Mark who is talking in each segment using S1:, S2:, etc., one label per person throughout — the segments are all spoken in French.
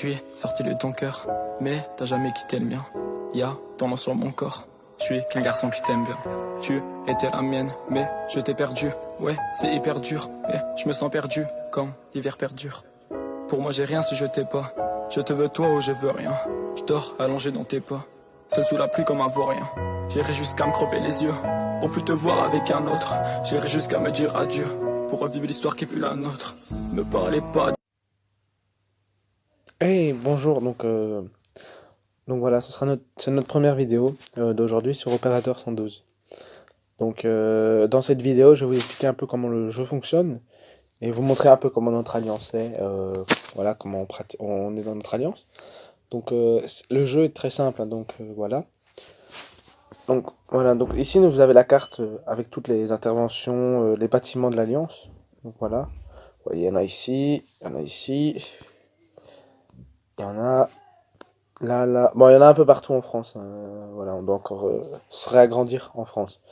S1: suis sorti de ton cœur, mais t'as jamais quitté le mien. Y'a ton nom sur mon corps, je suis qu'un garçon qui t'aime bien. Tu étais la mienne, mais je t'ai perdu. Ouais, c'est hyper dur, et je me sens perdu quand l'hiver perdure. Pour moi j'ai rien si je t'ai pas. Je te veux toi ou je veux rien. Je dors allongé dans tes pas, seul sous la pluie comme un vaurien. J'irai jusqu'à me crever les yeux pour plus te voir avec un autre. J'irai jusqu'à me dire adieu pour revivre l'histoire qui fut la nôtre. Ne parlez pas.
S2: Hey, bonjour, donc voilà, c'est notre première vidéo d'aujourd'hui sur Opérateur 112. Dans cette vidéo, je vais vous expliquer un peu comment le jeu fonctionne et vous montrer un peu comment notre alliance est, voilà, comment on est dans notre alliance. Le jeu est très simple, hein, voilà. Donc ici, vous avez la carte avec toutes les interventions, les bâtiments de l'alliance. Donc voilà, vous voyez, il y en a ici, il y en a ici, il y en a là. Bon, il y en a un peu partout en France, hein. Voilà, on doit encore se réagrandir en France.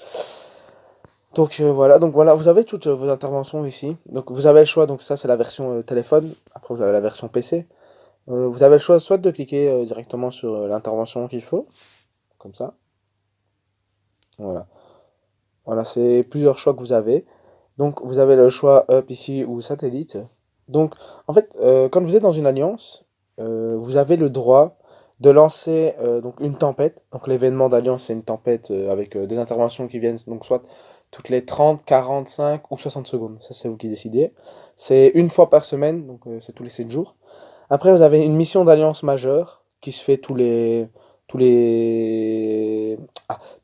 S2: Donc voilà, vous avez toutes vos interventions ici. Donc vous avez le choix, donc ça c'est la version téléphone. Après vous avez la version PC. Vous avez le choix soit de cliquer directement sur l'intervention qu'il faut, comme ça. Voilà. Voilà, c'est plusieurs choix que vous avez. Donc vous avez le choix Up ici ou satellite. Donc en fait, quand vous êtes dans une alliance, vous avez le droit de lancer donc une tempête. Donc l'événement d'alliance, c'est une tempête avec des interventions qui viennent donc soit toutes les 30, 45 ou 60 secondes. Ça, c'est vous qui décidez. C'est une fois par semaine, donc c'est tous les 7 jours. Après, vous avez une mission d'alliance majeure qui se fait tous les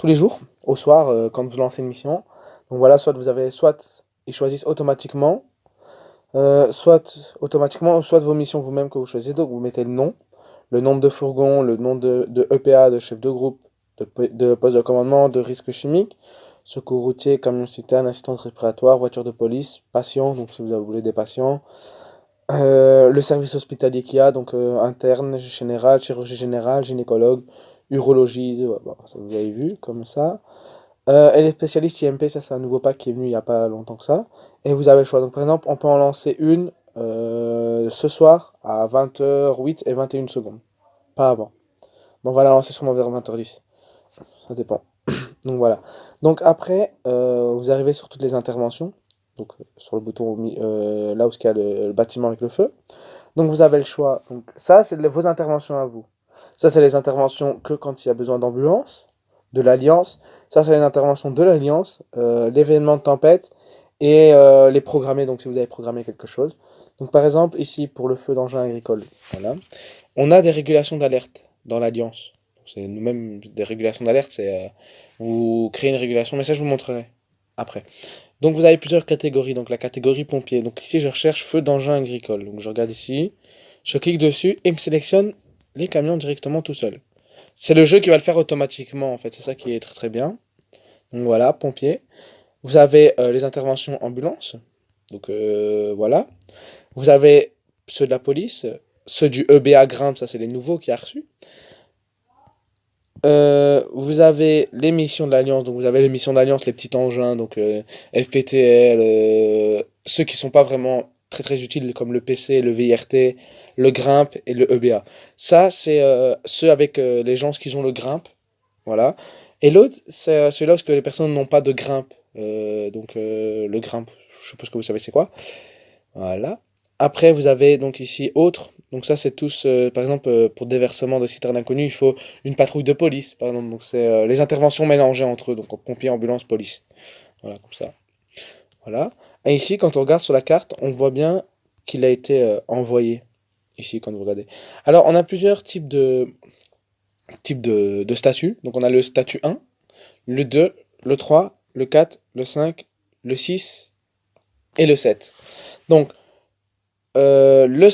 S2: jours, au soir, quand vous lancez une mission. Donc voilà, soit ils choisissent automatiquement, soit vos missions vous-même que vous choisissez. Donc vous mettez le nombre de fourgons, le nom de EPA, de chef de groupe, de poste de commandement, de risque chimique, secours routier, camion citerne, assistance respiratoire, voiture de police, patients, donc si vous voulez des patients, le service hospitalier qu'il y a, donc interne, général, chirurgie générale, gynécologue, urologie, bon, ça vous avez vu comme ça. Et les spécialistes IMP, ça c'est un nouveau pack qui est venu il n'y a pas longtemps que ça. Et vous avez le choix. Donc par exemple, on peut en lancer une ce soir à 20h08 et 21 secondes. Pas avant. Bon, on va la lancer sûrement vers 20h10. Ça dépend. Donc voilà. Donc après, vous arrivez sur toutes les interventions. Donc sur le bouton là où il y a le bâtiment avec le feu. Donc vous avez le choix. Donc ça, c'est vos interventions à vous. Ça, c'est les interventions que quand il y a besoin d'ambulance, de l'Alliance. Ça, c'est les interventions de l'Alliance, l'événement de tempête et les programmer, donc si vous avez programmé quelque chose. Donc par exemple, ici, pour le feu d'engin agricole, voilà. On a des régulations d'alerte dans l'Alliance. C'est nous-mêmes des régulations d'alerte, c'est vous créez une régulation, mais ça je vous montrerai après. Donc vous avez plusieurs catégories, donc la catégorie pompier. Donc ici je recherche feu d'engin agricole. Donc je regarde ici, je clique dessus et il me sélectionne les camions directement tout seul. C'est le jeu qui va le faire automatiquement en fait, c'est ça qui est très très bien. Donc voilà, pompier. Vous avez les interventions ambulance. Donc voilà. Vous avez ceux de la police, ceux du EBA Grimpe, ça c'est les nouveaux qui a reçu. Vous avez les missions de l'Alliance, donc vous avez les missions d'Alliance, les petits engins, donc FPTL, ceux qui sont pas vraiment très très utiles comme le PC, le VIRT, le Grimpe et le EBA. Ça, c'est ceux avec les gens qui ont le Grimpe, voilà. Et l'autre, c'est ceux-là où les personnes n'ont pas de Grimpe. Le Grimpe, je suppose que vous savez c'est quoi. Voilà. Après, vous avez donc ici autres. Donc ça, c'est tous, par exemple, pour déversement de citernes inconnues, il faut une patrouille de police, par exemple. Donc c'est les interventions mélangées entre eux, donc pompiers, ambulance, police. Voilà, comme ça. Voilà. Et ici, quand on regarde sur la carte, on voit bien qu'il a été envoyé. Ici, quand vous regardez. Alors, on a plusieurs types de statuts. Donc on a le statut 1, le 2, le 3, le 4, le 5, le 6 et le 7. Donc, le